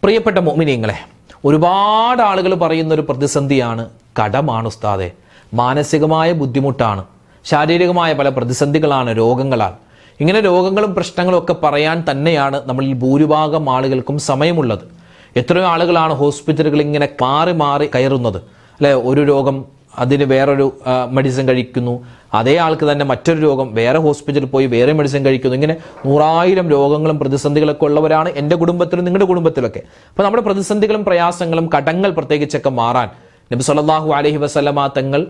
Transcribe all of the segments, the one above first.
പ്രിയപ്പെട്ട മുഅ്മിനീങ്ങളെ, ഒരുപാട് ആളുകൾ പറയുന്ന ഒരു പ്രതിസന്ധിയാണ് കടമാണ് ഉസ്താദെ. മാനസികമായ ബുദ്ധിമുട്ടാണ്, ശാരീരികമായ പല പ്രതിസന്ധികളാണ്, രോഗങ്ങളാണ്. ഇങ്ങനെ രോഗങ്ങളും പ്രശ്നങ്ങളും ഒക്കെ പറയാൻ തന്നെയാണ് നമ്മളിൽ ഭൂരിഭാഗം ആളുകൾക്കും സമയമുള്ളത്. എത്രയോ ആളുകളാണ് ഹോസ്പിറ്റലുകൾ ഇങ്ങനെ മാറി മാറി കയറുന്നത്, അല്ലെ? ഒരു രോഗം അതിന് വേറൊരു മെഡിസിൻ കഴിക്കുന്നു, അതേ ആൾക്ക് തന്നെ മറ്റൊരു രോഗം, വേറെ ഹോസ്പിറ്റലിൽ പോയി വേറെ മെഡിസിൻ കഴിക്കുന്നു. ഇങ്ങനെ 100,000 രോഗങ്ങളും പ്രതിസന്ധികളൊക്കെ ഉള്ളവരാണ് എൻ്റെ കുടുംബത്തിലും നിങ്ങളുടെ കുടുംബത്തിലൊക്കെ. അപ്പോൾ നമ്മുടെ പ്രതിസന്ധികളും പ്രയാസങ്ങളും കടങ്ങൾ പ്രത്യേകിച്ചൊക്കെ മാറാൻ നബി സല്ലല്ലാഹു അലൈഹി വസല്ലമ തങ്ങൾ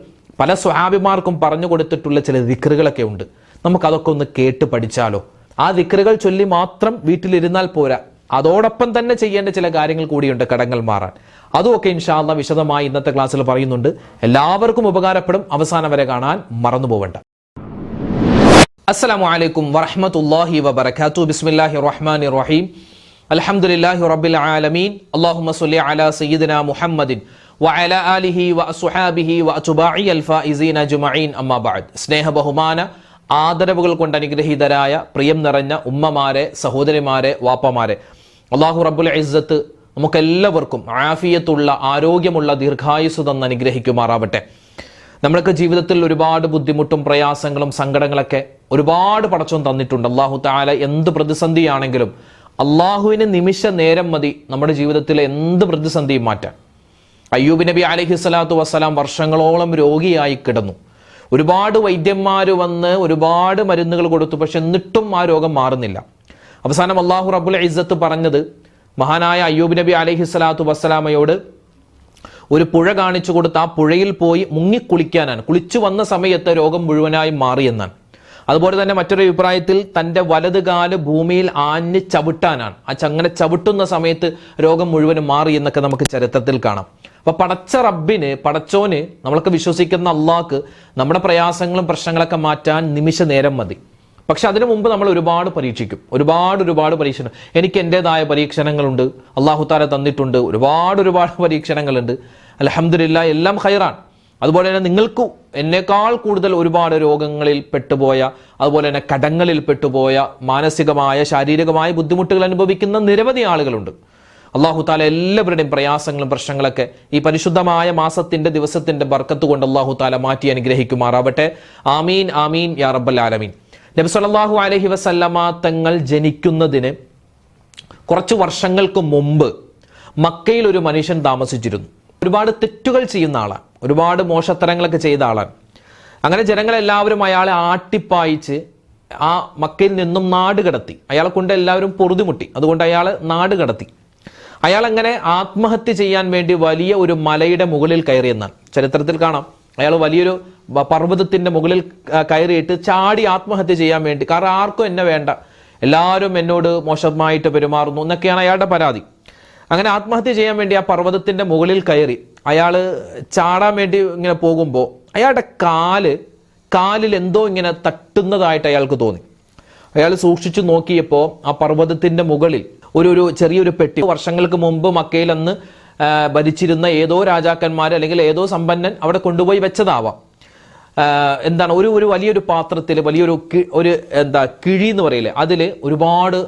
പല സ്വഹാബിമാർക്കും പറഞ്ഞു കൊടുത്തിട്ടുള്ള ചില ദിക്റുകളൊക്കെ ഉണ്ട്. നമുക്കതൊക്കെ ഒന്ന് കേട്ട് പഠിച്ചാലോ? ആ ദിക്റുകൾ ചൊല്ലി മാത്രം വീട്ടിലിരുന്നാൽ പോരാ, അതോടൊപ്പം തന്നെ ചെയ്യേണ്ട ചില കാര്യങ്ങൾ കൂടിയുണ്ട് കടങ്ങൾ മാറാൻ. അതുമൊക്കെ ഇൻഷാ അല്ലാഹ് വിശദമായി ഇന്നത്തെ ക്ലാസ്സിൽ പറയുന്നുണ്ട്. എല്ലാവർക്കും ഉപകാരപ്പെടും. അവസാനം വരെ കാണാൻ മറന്നു പോവണ്ട. അസ്സലാമു അലൈക്കും വറഹ്മത്തുള്ളാഹി വബറകാതുഹു. ബിസ്മില്ലാഹിർ റഹ്മാനിർ റഹീം. അൽഹംദുലില്ലാഹി റബ്ബിൽ ആലമീൻ. അല്ലാഹുമ്മ സ്വല്ലി അലാ സയ്യിദിനാ മുഹമ്മദിൻ വഅലാ ആലിഹി വഅസ്ഹാബിഹി വഅത്ബാഇൽ ഫായിസീന അജ്മഈൻ. അമ്മാ ബഅദ്. സ്നേഹ ബഹുമാന ആദരവുകൾ കൊണ്ട് അനുഗ്രഹീതരായ പ്രിയം നിറഞ്ഞ ഉമ്മമാരെ, സഹോദരിമാരെ, വാപ്പമാരെ, അല്ലാഹു റബ്ബുൽ ഇസ്സത്ത് നമുക്കെല്ലാവർക്കും ആഫിയത്തുള്ള, ആരോഗ്യമുള്ള ദീർഘായുസ്സ് തന്ന് അനുഗ്രഹിക്കുമാറാവട്ടെ. നമ്മൾക്ക് ജീവിതത്തിൽ ഒരുപാട് ബുദ്ധിമുട്ടും പ്രയാസങ്ങളും സങ്കടങ്ങളൊക്കെ ഒരുപാട് പടച്ചോൻ തന്നിട്ടുണ്ട്. അല്ലാഹു തആല എന്ത് പ്രതിസന്ധിയാണെങ്കിലും അള്ളാഹുവിന് നിമിഷ നേരം മതി നമ്മുടെ ജീവിതത്തിലെ എന്ത് പ്രതിസന്ധിയും മാറ്റാൻ. അയ്യൂബ് നബി അലൈഹിസ്സലാത്തു വസ്സലാം വർഷങ്ങളോളം രോഗിയായി കിടന്നു. ഒരുപാട് വൈദ്യന്മാർ വന്ന് ഒരുപാട് മരുന്നുകൾ കൊടുത്തു, പക്ഷെ എന്നിട്ടും ആ രോഗം മാറുന്നില്ല. അവസാനം അല്ലാഹു റബ്ബുൽ ഇസ്സത്ത് പറഞ്ഞത് മഹാനായ അയ്യൂബ് നബി അലൈഹിസ്സലാത്തു വസ്സലാമയോട് ഒരു പുഴ കാണിച്ചു കൊടുത്ത് ആ പുഴയിൽ പോയി മുങ്ങിക്കുളിക്കാനാണ്. കുളിച്ചു വന്ന സമയത്ത് രോഗം മുഴുവനായി മാറിയെന്നാണ്. അതുപോലെ തന്നെ മറ്റൊരു അഭിപ്രായത്തിൽ തൻ്റെ വലത് കാല് ഭൂമിയിൽ ആഞ്ഞ് ചവിട്ടാനാണ്. അങ്ങനെ ചവിട്ടുന്ന സമയത്ത് രോഗം മുഴുവനും മാറി എന്നൊക്കെ നമുക്ക് ചരിത്രത്തിൽ കാണാം. അപ്പൊ പടച്ച റബ്ബിന്, പടച്ചോന്, നമ്മളൊക്കെ വിശ്വസിക്കുന്ന അള്ളാഹ്ക്ക് നമ്മുടെ പ്രയാസങ്ങളും പ്രശ്നങ്ങളൊക്കെ മാറ്റാൻ നിമിഷ നേരം മതി. പക്ഷെ അതിനു മുമ്പ് നമ്മൾ ഒരുപാട് പരീക്ഷിക്കും, ഒരുപാട് പരീക്ഷണം. എനിക്ക് എൻ്റെതായ പരീക്ഷണങ്ങളുണ്ട്, അള്ളാഹു താല തന്നിട്ടുണ്ട്. ഒരുപാട് പരീക്ഷണങ്ങളുണ്ട്. അൽഹംദുലില്ലാ, എല്ലാം ഖൈറാൻ. അതുപോലെ തന്നെ നിങ്ങൾക്ക് എന്നേക്കാൾ കൂടുതൽ ഒരുപാട് രോഗങ്ങളിൽ പെട്ടുപോയ, അതുപോലെ തന്നെ കടങ്ങളിൽ പെട്ടുപോയ, മാനസികമായ ശാരീരികമായ ബുദ്ധിമുട്ടുകൾ അനുഭവിക്കുന്ന നിരവധി ആളുകളുണ്ട്. അള്ളാഹു താല എല്ലാവരുടെയും പ്രയാസങ്ങളും പ്രശ്നങ്ങളൊക്കെ ഈ പരിശുദ്ധമായ മാസത്തിന്റെ ദിവസത്തിന്റെ ബർക്കത്ത് കൊണ്ട് അള്ളാഹു താല മാറ്റി അനുഗ്രഹിക്കുമാറാവട്ടെ. ആമീൻ ആമീൻ യാ റബ്ബൽ ആലമീൻ. നബി സല്ലല്ലാഹു അലൈഹി വസല്ലമ തങ്ങൾ ജനിക്കുന്നതിന് കുറച്ച് വർഷങ്ങൾക്ക് മുമ്പ് മക്കയിൽ ഒരു മനുഷ്യൻ താമസിച്ചിരുന്നു. ഒരുപാട് തെറ്റുകൾ ചെയ്യുന്ന ആളാണ്, ഒരുപാട് മോശത്തരങ്ങളൊക്കെ ചെയ്ത ആളാണ്. അങ്ങനെ ജനങ്ങളെല്ലാവരും അയാളെ ആട്ടിപ്പായിച്ച് ആ മക്കയിൽ നിന്നും നാട് കടത്തി. അയാളെ കൊണ്ട് എല്ലാവരും പൊറുതിമുട്ടി. അതുകൊണ്ട് അയാൾ നാട് കടത്തി. അയാൾ അങ്ങനെ ആത്മഹത്യ ചെയ്യാൻ വേണ്ടി വലിയ ഒരു മലയുടെ മുകളിൽ കയറിയെന്നാണ് ചരിത്രത്തിൽ കാണാം. അയാൾ വലിയൊരു പർവ്വതത്തിന്റെ മുകളിൽ കയറിയിട്ട് ചാടി ആത്മഹത്യ ചെയ്യാൻ വേണ്ടി. കാരണം ആർക്കും എന്നെ വേണ്ട, എല്ലാവരും എന്നോട് മോശമായിട്ട് പെരുമാറുന്നു എന്നൊക്കെയാണ് അയാളുടെ പരാതി. അങ്ങനെ ആത്മഹത്യ ചെയ്യാൻ വേണ്ടി ആ പർവ്വതത്തിന്റെ മുകളിൽ കയറി അയാൾ ചാടാൻ വേണ്ടി ഇങ്ങനെ പോകുമ്പോൾ അയാളുടെ കാലിൽ എന്തോ ഇങ്ങനെ തട്ടുന്നതായിട്ട് അയാൾക്ക് തോന്നി. അയാൾ സൂക്ഷിച്ചു നോക്കിയപ്പോൾ ആ പർവ്വതത്തിന്റെ മുകളിൽ ഒരു ചെറിയൊരു പെട്ടി, വർഷങ്ങൾക്ക് മുമ്പ് മക്കയിൽ അന്ന് ഭരിച്ചിരുന്ന ഏതോ രാജാക്കന്മാർ അല്ലെങ്കിൽ ഏതോ സമ്പന്നൻ അവിടെ കൊണ്ടുപോയി വെച്ചതാവാം. എന്താണ്, ഒരു വലിയൊരു പാത്രത്തിൽ വലിയൊരു കിഴി എന്ന് പറയില്ലേ, അതിൽ ഒരുപാട്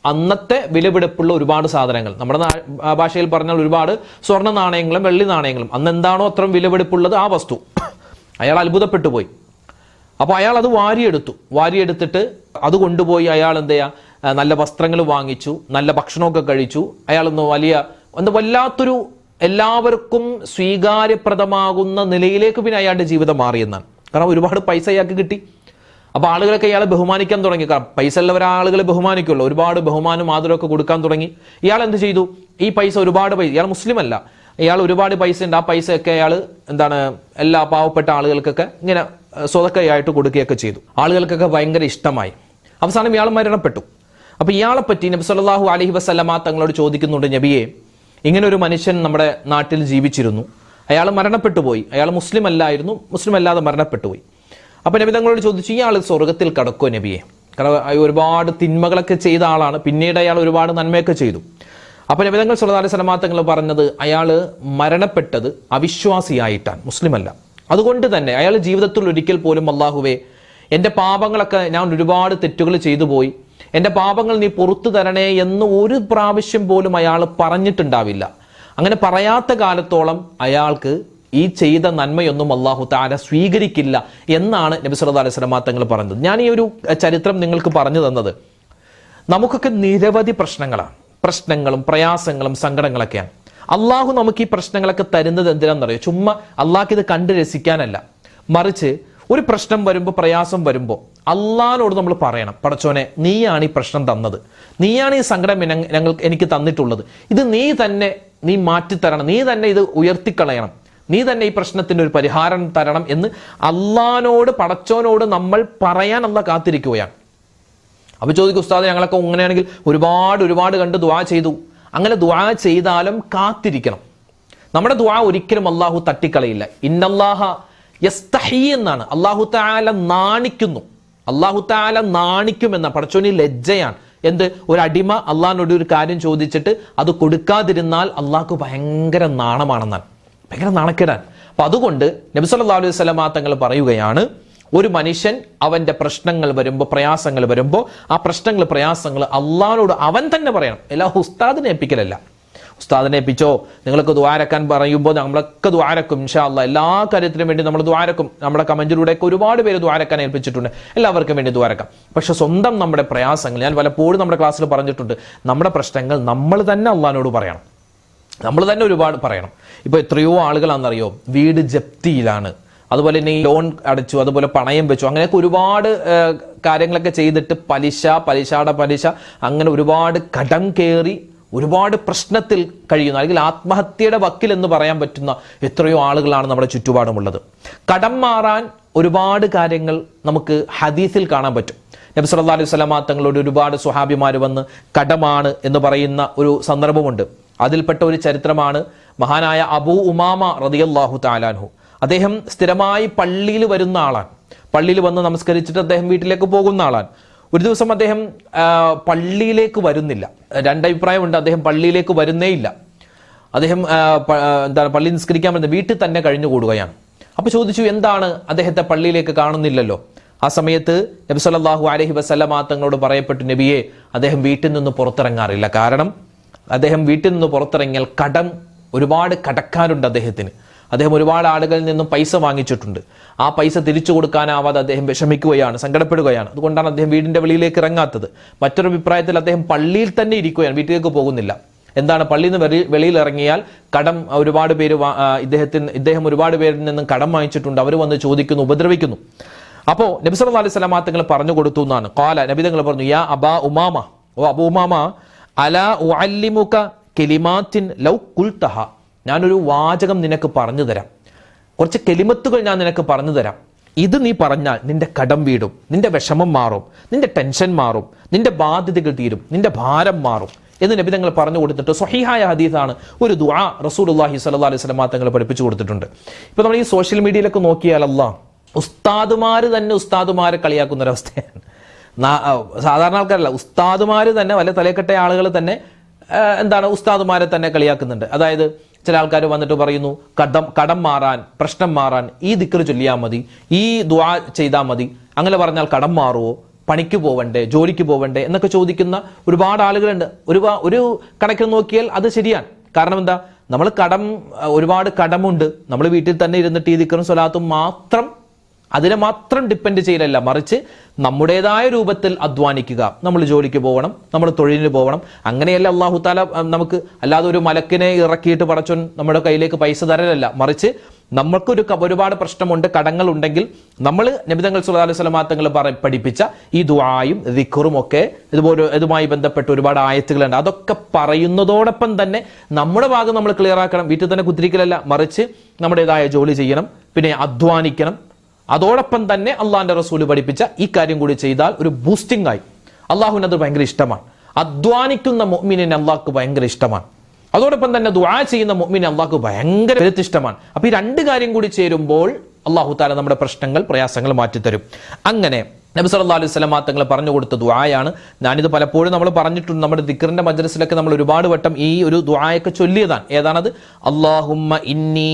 അന്നത്തെ വിലപിടിപ്പുള്ള ഒരുപാട് സാധനങ്ങൾ, നമ്മുടെ ഭാഷയിൽ പറഞ്ഞാൽ ഒരുപാട് സ്വർണ്ണ നാണയങ്ങളും വെള്ളി നാണയങ്ങളും, അന്ന് എന്താണോ അത്രയും വിലപിടിപ്പുള്ളത് ആ വസ്തു. അയാൾ അത്ഭുതപ്പെട്ടു പോയി. അപ്പോൾ അയാൾ അത് വാരിയെടുത്തിട്ട് അത് കൊണ്ടുപോയി അയാൾ എന്ത് ചെയ്യുക, നല്ല വസ്ത്രങ്ങൾ വാങ്ങിച്ചു, നല്ല ഭക്ഷണമൊക്കെ കഴിച്ചു. അയാളൊന്ന് വല്ലാത്തൊരു എല്ലാവർക്കും സ്വീകാര്യപ്രദമാകുന്ന നിലയിലേക്ക് പിന്നെ അയാളുടെ ജീവിതം മാറിയെന്നാണ്. കാരണം ഒരുപാട് പൈസ അയാൾക്ക് കിട്ടി. അപ്പോൾ ആളുകളൊക്കെ ഇയാളെ ബഹുമാനിക്കാൻ തുടങ്ങി. കാരണം പൈസ ഉള്ളവർ ആളുകളെ ബഹുമാനിക്കുമല്ലോ, ഒരുപാട് ബഹുമാനം ആദരവൊക്കെ കൊടുക്കാൻ തുടങ്ങി. ഇയാൾ എന്ത് ചെയ്തു, ഈ പൈസ ഇയാൾ മുസ്ലിം അല്ല, ഇയാൾ ഒരുപാട് പൈസ ഉണ്ട്. ആ പൈസയൊക്കെ അയാൾ എല്ലാ പാവപ്പെട്ട ആളുകൾക്കൊക്കെ ഇങ്ങനെ സ്വതക്കയായിട്ട് കൊടുക്കുകയൊക്കെ ചെയ്തു. ആളുകൾക്കൊക്കെ ഭയങ്കര ഇഷ്ടമായി. അവസാനം ഇയാൾ മരണപ്പെട്ടു. അപ്പോൾ ഇയാളെ പറ്റി നബി സല്ലല്ലാഹു അലൈഹി വസല്ലമ തങ്ങളോട് ചോദിക്കുന്നുണ്ട്, നബിയെ, ഇങ്ങനെ ഒരു മനുഷ്യൻ നമ്മുടെ നാട്ടിൽ ജീവിച്ചിരുന്നു, അയാൾ മരണപ്പെട്ടു പോയി, അയാൾ മുസ്ലിം അല്ലായിരുന്നു, മുസ്ലിം അല്ലാതെ മരണപ്പെട്ടു പോയി. അപ്പോൾ നബി തങ്ങളോട് ചോദിച്ചു, ഇയാൾ സ്വർഗത്തിൽ കടക്കുമോ നബിയെ? കാരണം ഒരുപാട് തിന്മകളൊക്കെ ചെയ്ത ആളാണ്, പിന്നീട് അയാൾ ഒരുപാട് നന്മയൊക്കെ ചെയ്തു. അപ്പോൾ നബി തങ്ങൾ സല്ലല്ലാഹു അലൈഹി വസല്ലമ തങ്ങൾ പറഞ്ഞത്, അയാൾ മരണപ്പെട്ടത് അവിശ്വാസിയായിട്ടാണ്, മുസ്ലിം അല്ല. അതുകൊണ്ട് തന്നെ അയാൾ ജീവിതത്തിൽ ഒരിക്കൽ പോലും അല്ലാഹുവേ, എൻ്റെ പാപങ്ങളൊക്കെ, ഞാൻ ഒരുപാട് തെറ്റുകൾ ചെയ്തു പോയി, എൻ്റെ പാപങ്ങൾ നീ പുറത്തു തരണേ എന്ന് ഒരു പ്രാവശ്യം പോലും അയാൾ പറഞ്ഞിട്ടുണ്ടാവില്ല. അങ്ങനെ പറയാത്ത കാലത്തോളം അയാൾക്ക് ഈ ചെയ്ത നന്മയൊന്നും അല്ലാഹു തആല സ്വീകരിക്കില്ല എന്നാണ് നബി സല്ലല്ലാഹു അലൈഹി വസല്ലം തങ്ങൾ പറഞ്ഞത്. ഞാൻ ഈ ഒരു ചരിത്രം നിങ്ങൾക്ക് പറഞ്ഞു തന്നത്, നമുക്കൊക്കെ നിരവധി പ്രശ്നങ്ങളും പ്രയാസങ്ങളും സങ്കടങ്ങളൊക്കെയാണ്. അള്ളാഹു നമുക്ക് ഈ പ്രശ്നങ്ങളൊക്കെ തരുന്നത് എന്തിനാണെന്നറിയോ? ചുമ്മാ അള്ളാഹ്ക്ക് ഇത് കണ്ട് രസിക്കാനല്ല, മറിച്ച് ഒരു പ്രശ്നം വരുമ്പോൾ, പ്രയാസം വരുമ്പോൾ അള്ളാഹിനോട് നമ്മൾ പറയണം, പടച്ചോനെ നീയാണ് ഈ പ്രശ്നം തന്നത്, നീയാണ് ഈ സങ്കടം എനിക്ക് തന്നിട്ടുള്ളത്, ഇത് നീ മാറ്റിത്തരണം, നീ തന്നെ ഇത് ഉയർത്തിക്കളയണം, നീ തന്നെ ഈ പ്രശ്നത്തിന് ഒരു പരിഹാരം തരണം എന്ന് അള്ളാഹിനോട്, പടച്ചോനോട് നമ്മൾ പറയാൻ അള്ളാഹ് കാത്തിരിക്കുകയാണ്. അപ്പൊ ചോദിക്കും, ഉസ്താദ് ഞങ്ങളൊക്കെ അങ്ങനെയാണെങ്കിൽ ഒരുപാട് കണ്ട് ദുആ ചെയ്തു. അങ്ങനെ ദുആ ചെയ്താലും കാത്തിരിക്കണം. നമ്മുടെ ദുആ ഒരിക്കലും അള്ളാഹു തട്ടിക്കളയില്ല. ഇന്നല്ലാഹ യസ്തഹി എന്നാണ്, അള്ളാഹു തആല നാണിക്കുന്നു. അള്ളാഹു തആല നാണിക്കുമെന്ന, പടച്ചോനി ലജ്ജയാണ്. എന്ത്? ഒരു അടിമ അള്ളാഹിനോട് ഒരു കാര്യം ചോദിച്ചിട്ട് അത് കൊടുക്കാതിരുന്നാൽ അള്ളാഹ്ക്ക് ഭയങ്കര നാണമാണെന്നാണ്, ഭയങ്കര നാണക്കേടാൻ. അപ്പൊ അതുകൊണ്ട് നബി സല്ലല്ലാഹു അലൈഹി വസല്ലം തങ്ങൾ പറയുകയാണ്, ഒരു മനുഷ്യൻ അവന്റെ പ്രശ്നങ്ങൾ വരുമ്പോൾ, പ്രയാസങ്ങൾ വരുമ്പോൾ, ആ പ്രശ്നങ്ങൾ പ്രയാസങ്ങൾ അള്ളാഹിനോട് അവൻ തന്നെ പറയണം. എല്ലാ ഉസ്താദിനെ ഏൽപ്പിക്കലല്ല. ഉസ്താദിനെ ഏൽപ്പിച്ചോ, നിങ്ങൾക്ക് ദ്വാരക്കാൻ പറയുമ്പോൾ നമ്മളൊക്കെ ദ്വാരക്കും ഇൻഷാ അല്ലാഹ്. എല്ലാ കാര്യത്തിനും വേണ്ടി നമ്മൾ ദ്വാരക്കും. നമ്മുടെ കമന്റിലൂടെയൊക്കെ ഒരുപാട് പേര് ദ്വാരക്കാൻ ഏൽപ്പിച്ചിട്ടുണ്ട്. എല്ലാവർക്കും വേണ്ടി ദ്വാരക്കാം. പക്ഷെ സ്വന്തം നമ്മുടെ പ്രയാസങ്ങൾ, ഞാൻ പലപ്പോഴും നമ്മുടെ ക്ലാസ്സിൽ പറഞ്ഞിട്ടുണ്ട്, നമ്മുടെ പ്രശ്നങ്ങൾ നമ്മൾ തന്നെ അള്ളാഹിനോട് പറയണം, നമ്മൾ തന്നെ ഒരുപാട് പറയണം. ഇപ്പൊ എത്രയോ ആളുകളാണെന്നറിയോ വീട് ജപ്തിയിലാണ്, അതുപോലെ തന്നെ ലോൺ അടച്ചു, അതുപോലെ പണയം വെച്ചു, അങ്ങനെയൊക്കെ ഒരുപാട് കാര്യങ്ങളൊക്കെ ചെയ്തിട്ട് പലിശയുടെ പലിശ, അങ്ങനെ ഒരുപാട് കടം കയറി ഒരുപാട് പ്രശ്നത്തിൽ കഴിയുന്ന, അല്ലെങ്കിൽ ആത്മഹത്യയുടെ വക്കിൽ എന്ന് പറയാൻ പറ്റുന്ന എത്രയോ ആളുകളാണ് നമ്മുടെ ചുറ്റുപാടുമുള്ളത്. കടം മാറാൻ ഒരുപാട് കാര്യങ്ങൾ നമുക്ക് ഹദീസിൽ കാണാൻ പറ്റും. നബി സല്ലല്ലാഹു അലൈഹി വസല്ലം തങ്ങളോട് ഒരുപാട് സ്വഹാബിമാർ വന്ന് കടമാണ് എന്ന് പറയുന്ന ഒരു സന്ദർഭമുണ്ട്. അതിൽപ്പെട്ട ഒരു ചരിത്രമാണ് മഹാനായ അബൂ ഉമാമ റളിയല്ലാഹു തആല അൻഹു. അദ്ദേഹം സ്ഥിരമായി പള്ളിയിൽ വരുന്ന ആളാണ്. പള്ളിയിൽ വന്ന് നമസ്കരിച്ചിട്ട് അദ്ദേഹം വീട്ടിലേക്ക് പോകുന്ന ആളാണ്. ഒരു ദിവസം അദ്ദേഹം പള്ളിയിലേക്ക് വരുന്നില്ല. രണ്ടഭിപ്രായമുണ്ട്. അദ്ദേഹം പള്ളിയിലേക്ക് വരുന്നേ ഇല്ല. അദ്ദേഹം പള്ളി നിസ്കരിക്കാൻ വരുന്നത് വീട്ടിൽ തന്നെ കഴിഞ്ഞുകൂടുകയാണ്. അപ്പൊ ചോദിച്ചു, എന്താണ് അദ്ദേഹത്തെ പള്ളിയിലേക്ക് കാണുന്നില്ലല്ലോ? ആ സമയത്ത് നബി സല്ലല്ലാഹു അലൈഹി വസല്ലം തങ്ങളോട് പറയപ്പെട്ടു, നബിയെ, അദ്ദേഹം വീട്ടിൽ നിന്ന് പുറത്തിറങ്ങാറില്ല. കാരണം അദ്ദേഹം വീട്ടിൽ നിന്ന് പുറത്തിറങ്ങിയാൽ ഒരുപാട് കടക്കാരുണ്ട് അദ്ദേഹത്തിന്. അദ്ദേഹം ഒരുപാട് ആളുകളിൽ നിന്നും പൈസ വാങ്ങിച്ചിട്ടുണ്ട്. ആ പൈസ തിരിച്ചു കൊടുക്കാനാവാതെ അദ്ദേഹം വിഷമിക്കുകയാണ്, സങ്കടപ്പെടുകയാണ്. അതുകൊണ്ടാണ് അദ്ദേഹം വീടിന്റെ വെളിയിലേക്ക് ഇറങ്ങാത്തത്. മറ്റൊരു അഭിപ്രായത്തിൽ അദ്ദേഹം പള്ളിയിൽ തന്നെ ഇരിക്കുകയാണ്, വീട്ടിലേക്ക് പോകുന്നില്ല. എന്താണ്? പള്ളിയിൽ നിന്ന് വെളിയിൽ ഇറങ്ങിയാൽ കടം ഒരുപാട് പേര് ഇദ്ദേഹം ഒരുപാട് പേരിൽ നിന്നും കടം വാങ്ങിച്ചിട്ടുണ്ട്. അവർ വന്ന് ചോദിക്കുന്നു, ഉപദ്രവിക്കുന്നു. അപ്പോൾ നബി സല്ലല്ലാഹു അലൈഹി വസല്ലം തങ്ങൾ പറഞ്ഞു കൊടുത്തു എന്നാണ്. ഖാല, നബി തങ്ങൾ പറഞ്ഞു, യാ അബാ ഉമാമ, ഓ അബൂ ഉമാമ, അലാ ഉഅല്ലിമുക കലിമാത്തിൻ ലൗ ഖുൽതഹ, ഞാനൊരു വാചകം നിനക്ക് പറഞ്ഞു തരാം, കുറച്ച് കെലിമത്തുകൾ ഞാൻ നിനക്ക് പറഞ്ഞു തരാം. ഇത് നീ പറഞ്ഞാൽ നിന്റെ കടം വീടും, നിന്റെ വിഷമം മാറും, നിന്റെ ടെൻഷൻ മാറും, നിന്റെ ബാധ്യതകൾ തീരും, നിന്റെ ഭാരം മാറും എന്ന് നബി തങ്ങൾ പറഞ്ഞു കൊടുത്തിട്ട് സ്വഹീഹായ ഹദീസാണ്. ഒരു ദുആ റസൂലുള്ളാഹി സ്വല്ലല്ലാഹു അലൈഹി വസല്ലം തങ്ങൾ പഠിപ്പിച്ചു കൊടുത്തിട്ടുണ്ട്. ഇപ്പൊ നമ്മൾ ഈ സോഷ്യൽ മീഡിയയിലൊക്കെ നോക്കിയാൽ ഉസ്താദുമാര് തന്നെ ഉസ്താദുമാരെ കളിയാക്കുന്ന ഒരവസ്ഥയാണ്. സാധാരണ ആൾക്കാരല്ല, ഉസ്താദുമാര് തന്നെ, വല്ല തലക്കെട്ട ആളുകൾ തന്നെ ഉസ്താദുമാരെ തന്നെ കളിയാക്കുന്നുണ്ട്. അതായത് ചില ആൾക്കാർ വന്നിട്ട് പറയുന്നു, കടം മാറാൻ, പ്രശ്നം മാറാൻ ഈ ദിക്ർ ചൊല്ലിയാൽ മതി, ഈ ദുആ ചെയ്താൽ മതി, അങ്ങനെ പറഞ്ഞാൽ കടം മാറുമോ, പണിക്ക് പോവണ്ടേ, ജോലിക്ക് പോവണ്ടേ എന്നൊക്കെ ചോദിക്കുന്ന ഒരുപാട് ആളുകളുണ്ട്. ഒരു കണക്കിൽ നോക്കിയാൽ അത് ശരിയാണ്. കാരണം എന്താ? നമ്മൾ ഒരുപാട് കടമുണ്ട്. നമ്മൾ വീട്ടിൽ തന്നെ ഇരുന്നിട്ട് ഈ ദിക്റും സ്വലാത്തും മാത്രം, അതിനെ മാത്രം ഡിപ്പെൻഡ് ചെയ്യലല്ല, മറിച്ച് നമ്മുടേതായ രൂപത്തിൽ അധ്വാനിക്കുക. നമ്മൾ ജോലിക്ക് പോകണം, നമ്മൾ തൊഴിലിന് പോകണം. അങ്ങനെയല്ല അല്ലാഹു തആല നമുക്ക്, അല്ലാതെ ഒരു മലക്കിനെ ഇറക്കിയിട്ട് പടച്ചോൻ നമ്മുടെ കയ്യിലേക്ക് പൈസ തരലല്ല, മറിച്ച് നമ്മൾക്കൊരു ഒരുപാട് പ്രശ്നമുണ്ട്, കടങ്ങൾ ഉണ്ടെങ്കിൽ നമ്മൾ നബി തങ്ങൾ സല്ലല്ലാഹു അലൈഹി വസല്ലം തങ്ങൾ പഠിപ്പിച്ച ഈ ദുആയും ദിക്റും ഒക്കെ ഇതുമായി ബന്ധപ്പെട്ട് ഒരുപാട് ആയത്തുകളുണ്ട്. അതൊക്കെ പറയുന്നതോടൊപ്പം തന്നെ നമ്മുടെ ഭാഗം നമ്മൾ ക്ലിയർ ആക്കണം. വീട്ടിൽ തന്നെ കുത്തിരിക്കലല്ല, മറിച്ച് നമ്മുടേതായ ജോലി ചെയ്യണം, പിന്നെ അധ്വാനിക്കണം. അതോടൊപ്പം തന്നെ അള്ളാഹിന്റെ റസൂല് പഠിപ്പിച്ച ഈ കാര്യം കൂടി ചെയ്താൽ ഒരു ബൂസ്റ്റിംഗ് ആയി. അള്ളാഹുവിന് അത് ഭയങ്കര ഇഷ്ടമാണ്. അധ്വാനിക്കുന്ന മുഅ്മിനിനെ അള്ളാഹ്ക്ക് ഭയങ്കര ഇഷ്ടമാണ്. അതോടൊപ്പം തന്നെ ദുആ ചെയ്യുന്ന മുഅ്മിനെ അള്ളാഹ്ക്ക് ഭയങ്കര ഇഷ്ടമാണ്. അപ്പൊ ഈ രണ്ട് കാര്യം കൂടി ചേരുമ്പോൾ അള്ളാഹു തആല നമ്മുടെ പ്രശ്നങ്ങൾ, പ്രയാസങ്ങൾ മാറ്റിത്തരും. അങ്ങനെ നബി സല്ലല്ലാഹു അലൈഹി വസല്ലം തങ്ങൾ പറഞ്ഞു കൊടുത്ത ദുആയാണ്. ഞാനിത് പലപ്പോഴും നമ്മൾ പറഞ്ഞിട്ടുണ്ട്. നമ്മുടെ ദിക്റിന്റെ മജ്ലിസിലൊക്കെ നമ്മൾ ഒരുപാട് വട്ടം ഈ ഒരു ദുആയൊക്കെ ചൊല്ലിയതാണ്. ഏതാണത്? അല്ലാഹുമ്മ ഇന്നി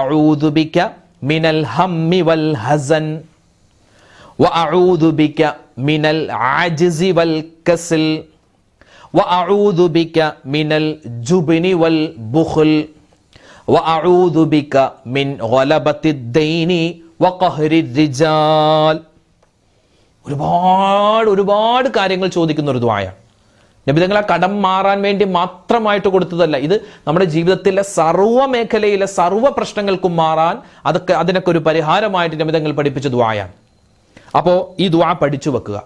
അഊദു ബിക മിനൽ ഹമ്മി വൽ ഹസൻ വഅഊദു ബിക മിനൽ അജ്സി വൽ കസ്ൽ വഅഊദു ബിക മിനൽ ജുബ്നി വൽ ബുഖ്ൽ വഅഊദു ബിക മിൻ ഗലബത്തിദ് ദൈനി വഖഹ്രിർ റിജാൽ. ഒരുപാട് കാര്യങ്ങൾ ചോദിക്കുന്ന ഒരു ദുആയാണ്. നബി തങ്ങൾ ആ കടം മാറാൻ വേണ്ടി മാത്രമായിട്ട് കൊടുത്തതല്ല, ഇത് നമ്മുടെ ജീവിതത്തിലെ സർവ്വ മേഖലയിലെ സർവ്വ പ്രശ്നങ്ങൾക്കും മാറാൻ അതിനൊക്കെ ഒരു പരിഹാരമായിട്ട് നബി തങ്ങൾ പഠിപ്പിച്ച ദുആയാണ്. അപ്പോൾ ഈ ദുആ പഠിച്ചു വെക്കുക.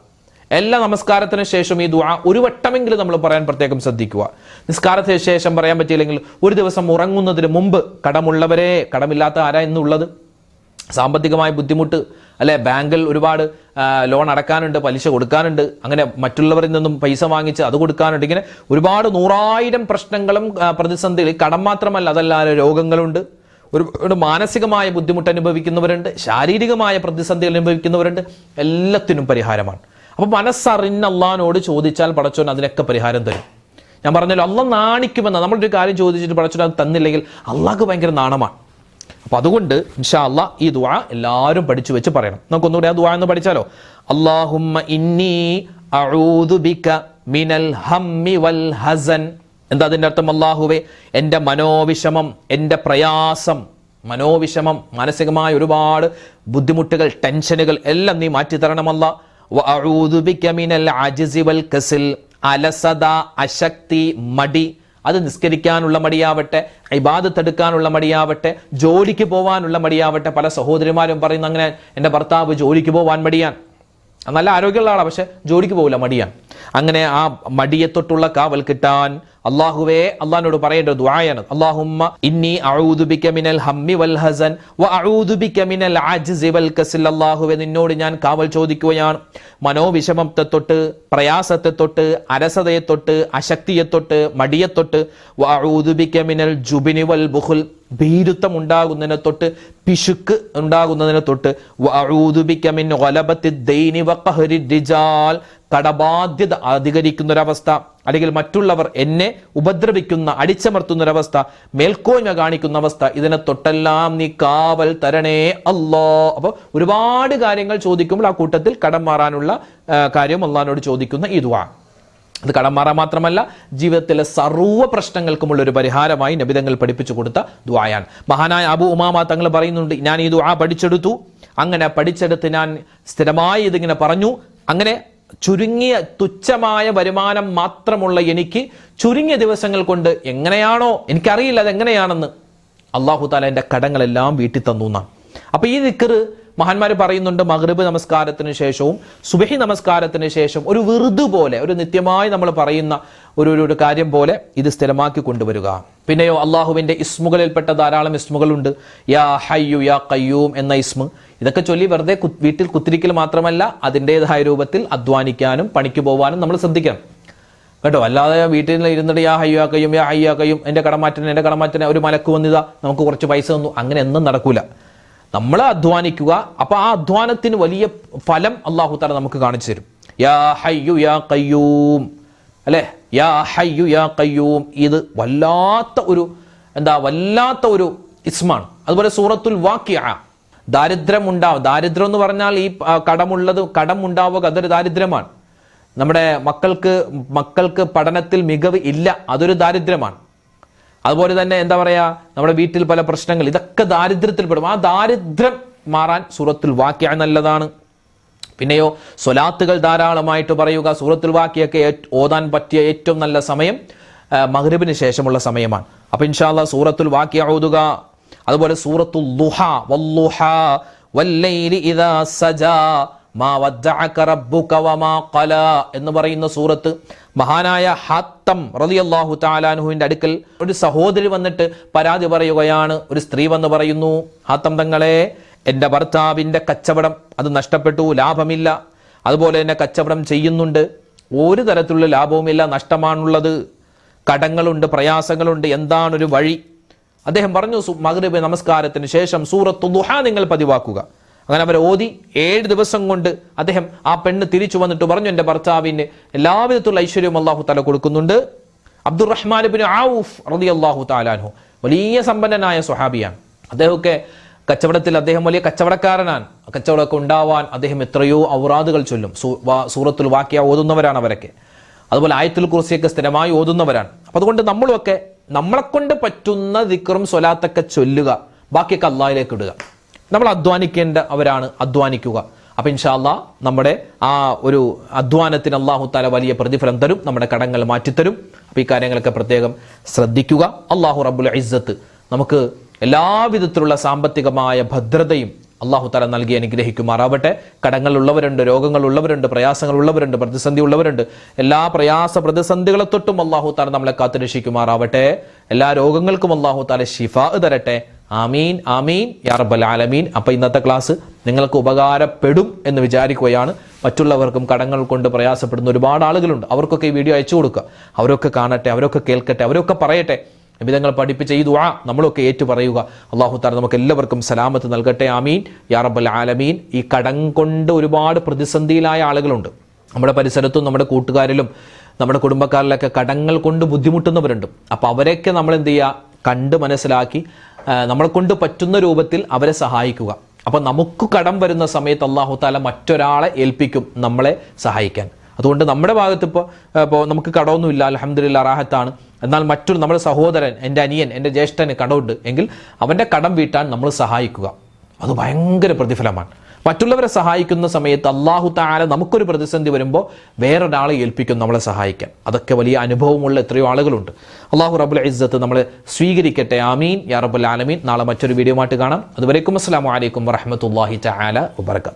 എല്ലാ നമസ്കാരത്തിന് ശേഷം ഈ ദുആ ഒരു വട്ടമെങ്കിലും നമ്മൾ പറയാൻ പ്രത്യേകം ശ്രദ്ധിക്കുക. നിസ്കാരത്തിന് ശേഷം പറയാൻ പറ്റിയില്ലെങ്കിൽ ഒരു ദിവസം ഉറങ്ങുന്നതിന് മുമ്പ്, കടമുള്ളവരെ, കടമില്ലാത്ത ആരാ എന്നുള്ളത്, സാമ്പത്തികമായ ബുദ്ധിമുട്ട് അല്ലെ, ബാങ്കിൽ ഒരുപാട് ലോൺ അടക്കാനുണ്ട്, പലിശ കൊടുക്കാനുണ്ട്, അങ്ങനെ മറ്റുള്ളവരിൽ നിന്നും പൈസ വാങ്ങിച്ച് അത് കൊടുക്കാനുണ്ട്, ഇങ്ങനെ ഒരുപാട് 100,000 പ്രശ്നങ്ങളും പ്രതിസന്ധികൾ. കടം മാത്രമല്ല, അതല്ലാതെ രോഗങ്ങളുണ്ട്, ഒരു മാനസികമായ ബുദ്ധിമുട്ട് അനുഭവിക്കുന്നവരുണ്ട്, ശാരീരികമായ പ്രതിസന്ധികൾ അനുഭവിക്കുന്നവരുണ്ട്. എല്ലാത്തിനും പരിഹാരമാണ്. അപ്പൊ മനസ്സറിഞ്ഞ് അള്ളാഹിനോട് ചോദിച്ചാൽ പടച്ചോൻ അതിനൊക്കെ പരിഹാരം തരും. ഞാൻ പറഞ്ഞല്ലോ, അള്ളാഹ് നാണിക്കുമെന്ന, നമ്മളൊരു കാര്യം ചോദിച്ചിട്ട് പടച്ചോൻ അത് തന്നില്ലെങ്കിൽ അള്ളാഹ്ക്ക് ഭയങ്കര നാണമാണ്. അപ്പൊ അതുകൊണ്ട് ഇൻഷാ അല്ലാഹ് ഈ ദുആ എല്ലാവരും പഠിച്ചു വെച്ച് പറയണം. നമുക്കൊന്നുകൂടി ആ ദുആ എന്ന് പഠിച്ചാലോ? അല്ലാഹുമ്മ ഇന്നി അഊദു ബിക മിനൽ ഹമ്മി വൽ ഹസൻ. എന്താ അതിന്റെ അർത്ഥം? അല്ലാഹുവേ, എൻ്റെ മനോവിഷമം, എൻ്റെ പ്രയാസം, മനോവിഷമം, മാനസികമായ ഒരുപാട് ബുദ്ധിമുട്ടുകൾ, ടെൻഷനുകൾ എല്ലാം നീ മാറ്റി തരണമല്ല. വഅഊദു ബിക മിനൽ അജ്സി വൽ കസ്ൽ. അലസത, അശക്തി, മടി, അത് നിസ്കരിക്കാനുള്ള മടിയാവട്ടെ, ഇബാദത്ത് എടുക്കാനുള്ള മടിയാവട്ടെ, ജോലിക്ക് പോകാനുള്ള മടിയാവട്ടെ. പല സഹോദരിമാരും പറയുന്ന, അങ്ങനെ എൻ്റെ ഭർത്താവ് ജോലിക്ക് പോകാൻ മടിയാൻ, നല്ല ആരോഗ്യമുള്ള ആളാണ്, പക്ഷെ ജോലിക്ക് പോകില്ല, മടിയാണ്. അങ്ങനെ ആ മടിയെ തൊട്ടുള്ള കാവൽ കിട്ടാൻ അല്ലാഹുവേ, അല്ലാഹുവിനോട് പറയേണ്ട ദുആയാണ്. അല്ലാഹുമ്മ ഇന്നി അഊദു ബിക മിനൽ ഹമ്മി വൽ ഹസൻ വഅഊദു ബിക മിനൽ അജ്സി വൽ കസ്ൽ. അല്ലാഹുവേ, നിന്നോട് ഞാൻ കാവൽ ചോദിക്കുകയാണ് മനോവിഷമത്തെ തൊട്ട്, പ്രയാസത്തെ തൊട്ട്, അലസതയെ തൊട്ട്, അശക്തിയെ തൊട്ട്, മടിയെ തൊട്ട്. വഅഊദു ബിക മിനൽ ജുബ്നി വൽ ബുഖ്ൽ. ഭീരുത്വം ഉണ്ടാകുന്നതിനെ തൊട്ട്, പിശുക്ക് ഉണ്ടാകുന്നതിനെ തൊട്ട്. വഅഊദു ബിക മിൻ ഗലബത്തിദ് ദൈനി വഖഹ്രിർ റിജാൽ. കടബാധ്യത അധികരിക്കുന്ന ഒരവസ്ഥ, അല്ലെങ്കിൽ മറ്റുള്ളവർ എന്നെ ഉപദ്രവിക്കുന്ന, അടിച്ചമർത്തുന്നൊരവസ്ഥ, മേൽക്കോയ്മ കാണിക്കുന്ന അവസ്ഥ, ഇതിനെ തൊട്ടെല്ലാം നീ കാവൽ തരണേ അല്ലാ. അപ്പോൾ ഒരുപാട് കാര്യങ്ങൾ ചോദിക്കുമ്പോൾ ആ കൂട്ടത്തിൽ കടം മാറാനുള്ള കാര്യം അല്ലാഹുവിനോട് ചോദിക്കുന്ന ഈ ദുആ. അത് കടം മാറാൻ മാത്രമല്ല, ജീവിതത്തിലെ സർവ്വ പ്രശ്നങ്ങൾക്കുമുള്ള ഒരു പരിഹാരമായി നബി തങ്ങൾ പഠിപ്പിച്ചു കൊടുത്ത ദുആയാണ്. മഹാനായ അബൂ ഉമാമ തങ്ങൾ പറയുന്നുണ്ട്, ഞാൻ ഈ ദുആ പഠിച്ചെടുത്തു. അങ്ങനെ പഠിച്ചെടുത്ത് ഞാൻ സ്ഥിരമായി ഇതിങ്ങനെ പറഞ്ഞു. അങ്ങനെ ചുരുങ്ങിയ തുച്ഛമായ വരുമാനം മാത്രമുള്ള എനിക്ക് ചുരുങ്ങിയ ദിവസങ്ങൾ കൊണ്ട്, എങ്ങനെയാണോ എനിക്കറിയില്ല അതെങ്ങനെയാണെന്ന്, അല്ലാഹു തആല എൻ്റെ കടങ്ങളെല്ലാം വീട്ടി തന്നു എന്നാണ്. അപ്പൊ ഈ ദിക്ർ മഹാന്മാർ പറയുന്നുണ്ട്, മഗ്രിബ് നമസ്കാരത്തിന് ശേഷവും സുബഹി നമസ്കാരത്തിന് ശേഷം ഒരു വിറുദ് പോലെ, ഒരു നിത്യമായി നമ്മൾ പറയുന്ന ഒരു കാര്യം പോലെ ഇത് സ്ഥിരമാക്കി കൊണ്ടുവരിക. പിന്നെയോ അള്ളാഹുവിന്റെ ഇസ്മുകളിൽപ്പെട്ട ധാരാളം ഇസ്മുകളുണ്ട്. യാ ഹയ്യു യാ ഖയ്യൂം എന്ന ഇസ്മ, ഇതൊക്കെ ചൊല്ലി വെറുതെ വീട്ടിൽ കുത്തിരിക്കൽ മാത്രമല്ല, അതിൻ്റെതായ രൂപത്തിൽ അധ്വാനിക്കാനും പണിക്ക് പോകാനും നമ്മൾ ശ്രദ്ധിക്കണം കേട്ടോ. അല്ലാതെ വീട്ടിൽ ഇരുന്നിട്ട് യാ ഹയ്യു യാ ഖയ്യൂം, യാ ഹയ്യു യാ ഖയ്യൂം, എൻ്റെ കടമാറ്റനെ ഒരു മലക്ക് വന്നിതാ നമുക്ക് കുറച്ച് പൈസ തന്നു, അങ്ങനെ ഒന്നും നടക്കൂല. നമ്മൾ അധ്വാനിക്കുക. അപ്പൊ ആ അധ്വാനത്തിന് വലിയ ഫലം അല്ലാഹു തആല നമുക്ക് കാണിച്ചു തരും. യാ ഹയ്യു യാ ഖയ്യൂം അല്ലെ, യാ ഹയ്യു യാ ഖയ്യൂം, ഇത് വല്ലാത്ത ഒരു ഇസ്മാണ്. അതുപോലെ സൂറത്തുൽ വാഖിഅ, ദാരിദ്ര്യം എന്ന് പറഞ്ഞാൽ ഈ കടം ഉണ്ടാവുക, അതൊരു ദാരിദ്ര്യമാണ്. നമ്മുടെ മക്കൾക്ക് പഠനത്തിൽ മികവ് ഇല്ല, അതൊരു ദാരിദ്ര്യമാണ്. അതുപോലെ തന്നെ എന്താ പറയാ, നമ്മുടെ വീട്ടിൽ പല പ്രശ്നങ്ങൾ, ഇതൊക്കെ ദാരിദ്ര്യത്തിൽപ്പെടും. ആ ദാരിദ്ര്യം മാറാൻ സൂറത്തുൽ വാഖിഅ നല്ലതാണ്. പിന്നെയോ സ്വലാത്തുകൾ ധാരാളമായിട്ട് പറയുക. സൂറത്തുൽ വാഖിഅയൊക്കെ ഓതാൻ പറ്റിയ ഏറ്റവും നല്ല സമയം മഗ്രിബിന് ശേഷമുള്ള സമയമാണ്. അപ്പൊ ഇൻഷാ അല്ലാഹ് സൂറത്തുൽ വാഖിഅ ഓതുക. അതുപോലെ സൂറത്തുൽ ദുഹാ, വല്ലുഹാ വല്ലൈലി ഇദാ സജാ മാ വദ്ദഅക റബ്ബുക വമാ ഖലാ എന്ന് പറയുന്ന സൂറത്ത്. മഹാനായ ഹാത്തം റളിയല്ലാഹു തആല അൻഹുവിന്റെ അടുക്കൽ ഒരു സഹോദരി വന്നിട്ട് പരാതി പറയുകയാണ്. ഒരു സ്ത്രീ വന്ന് പറയുന്നു, ഹാത്തം തങ്ങളെ, എൻ്റെ ഭർത്താവിൻ്റെ കച്ചവടം അത് നഷ്ടപ്പെട്ടു, ലാഭമില്ല. അതുപോലെ തന്നെ കച്ചവടം ചെയ്യുന്നുണ്ട്, ഒരു തരത്തിലുള്ള ലാഭവുമില്ല, നഷ്ടമാണുള്ളത്, കടങ്ങളുണ്ട്, പ്രയാസങ്ങളുണ്ട്, എന്താണൊരു വഴി? അദ്ദേഹം പറഞ്ഞു, മഗ്രിബ് നമസ്കാരത്തിന് ശേഷം സൂറത്തുൽ ദുഹാ നിങ്ങൾ പതിവാക്കുക. അങ്ങനെ അവർ ഓതി 7 ദിവസം കൊണ്ട് അദ്ദേഹം, ആ പെണ്ണ് തിരിച്ചു വന്നിട്ട് പറഞ്ഞു, എൻ്റെ ഭർത്താവിന് എല്ലാവിധത്തിലുള്ള ഐശ്വര്യവും അല്ലാഹു തആല കൊടുക്കുന്നുണ്ട്. അബ്ദുറഹ്മാൻ ഇബ്നു ഔഫ് റളിയല്ലാഹു തആല അൻഹു വലിയ സമ്പന്നനായ സ്വഹാബിയാണ്. അദ്ദേഹമൊക്കെ കച്ചവടത്തിൽ അദ്ദേഹം വലിയ കച്ചവടക്കാരനാണ്. കച്ചവടമൊക്കെ ഉണ്ടാവാൻ അദ്ദേഹം എത്രയോ ഔറാദുകൾ ചൊല്ലും. സൂറത്തുൽ വാഖിയ ഓതുന്നവരാണ് അവരൊക്കെ. അതുപോലെ ആയത്തുൽ കുർസിയൊക്കെ സ്ഥിരമായി ഓതുന്നവരാണ്. അപ്പം അതുകൊണ്ട് നമ്മളുമൊക്കെ നമ്മളെക്കൊണ്ട് പറ്റുന്ന ദിക്റും സ്വലാത്തൊക്കെ ചൊല്ലുക, ബാക്കിയൊക്കെ അള്ളാഹിലേക്ക് ഇടുക. നമ്മൾ അധ്വാനിക്കേണ്ടവരാണ്, അധ്വാനിക്കുക. അപ്പം ഇൻഷാ അല്ലാഹ് നമ്മുടെ ആ ഒരു അധ്വാനത്തിന് അല്ലാഹു തആല വലിയ പ്രതിഫലം തരും, നമ്മുടെ കടങ്ങൾ മാറ്റിത്തരും. അപ്പം ഈ കാര്യങ്ങളൊക്കെ പ്രത്യേകം ശ്രദ്ധിക്കുക. അല്ലാഹു റബ്ബുൽ ഇസ്സത്ത് നമുക്ക് എല്ലാവിധത്തിലുള്ള സാമ്പത്തികമായ ഭദ്രതയും അല്ലാഹു തആല നൽകി അനുഗ്രഹിക്കുമാറാവട്ടെ. കടങ്ങളുള്ളവരുണ്ട്, രോഗങ്ങളുള്ളവരുണ്ട്, പ്രയാസങ്ങളുള്ളവരുണ്ട്, പ്രതിസന്ധി ഉള്ളവരുണ്ട്. എല്ലാ പ്രയാസ പ്രതിസന്ധികളെ തൊട്ടും അല്ലാഹു തആല നമ്മളെ കാത്തുരക്ഷിക്കുമാറാവട്ടെ. എല്ലാ രോഗങ്ങൾക്കും അല്ലാഹു തആല ശിഫാ തരട്ടെ. ആമീൻ ആമീൻ യാ റബ്ബൽ ആലമീൻ. അപ്പോൾ ഇന്നത്തെ ക്ലാസ് നിങ്ങൾക്ക് ഉപകാരപ്പെടും എന്ന് വിചാരിക്കുകയാണ്. മറ്റുള്ളവർക്കും കടങ്ങൾ കൊണ്ട് പ്രയാസപ്പെടുന്ന ഒരുപാട് ആളുകളുണ്ട്. അവർക്കൊക്കെ ഈ വീഡിയോ അയച്ചു കൊടുക്കുക. അവരൊക്കെ കാണട്ടെ, അവരൊക്കെ കേൾക്കട്ടെ, അവരൊക്കെ പറയട്ടെ. വിധങ്ങൾ പഠിപ്പിച്ച ഈ ദുആ നമ്മളൊക്കെ ഏറ്റു പറയുക. അല്ലാഹു തആല നമുക്ക് എല്ലാവർക്കും സലാമത്ത് നൽകട്ടെ. ആമീൻ യാ റബ്ബൽ ആലമീൻ. ഈ കടം കൊണ്ട് ഒരുപാട് പ്രതിസന്ധിയിലായ ആളുകളുണ്ട്. നമ്മുടെ പരിസരത്തും നമ്മുടെ കൂട്ടുകാരിലും നമ്മുടെ കുടുംബക്കാരിലൊക്കെ കടങ്ങൾ കൊണ്ട് ബുദ്ധിമുട്ടുന്നവരുണ്ട്. അപ്പോൾ അവരെയൊക്കെ നമ്മൾ എന്ത് ചെയ്യുക, കണ്ട് മനസ്സിലാക്കി നമ്മളെ കൊണ്ട് പറ്റുന്ന രൂപത്തിൽ അവരെ സഹായിക്കുക. അപ്പോൾ നമുക്ക് കടം വരുന്ന സമയത്ത് അല്ലാഹു തആല മറ്റൊരാളെ ഏൽപ്പിക്കും നമ്മളെ സഹായിക്കാൻ. അതുകൊണ്ട് നമ്മുടെ ഭാഗത്ത് ഇപ്പോൾ നമുക്ക് കടമൊന്നുമില്ല, അൽഹംദുലില്ലാഹ് റാഹത്താണ്. എന്നാൽ മറ്റൊരു നമ്മുടെ സഹോദരൻ, എൻ്റെ അനിയൻ, എൻ്റെ ജ്യേഷ്ഠന് കടമുണ്ട് എങ്കിൽ അവൻ്റെ കടം വീട്ടാൻ നമ്മൾ സഹായിക്കുക. അത് ഭയങ്കര പ്രതിഫലമാണ്. മറ്റുള്ളവരെ സഹായിക്കുന്ന സമയത്ത് അല്ലാഹു തആല നമുക്കൊരു പ്രതിസന്ധി വരുമ്പോൾ വേറൊരാളെ ഏൽപ്പിക്കും നമ്മളെ സഹായിക്കാൻ. അതൊക്കെ വലിയ അനുഭവമുള്ള എത്രയോ ആളുകളുണ്ട്. അല്ലാഹു റബ്ബുൽ ഇസ്സത്ത് നമ്മളെ സ്വീകരിക്കട്ടെ. ആമീൻ യാ റബ്ബൽ ആലമീൻ. നാളെ മറ്റൊരു വീഡിയോ ആയിട്ട് കാണാം. അതുവരേക്കും അസ്സലാമു അലൈക്കും വറഹ്മത്തുള്ളാഹി തആല വബറകാതുഹു.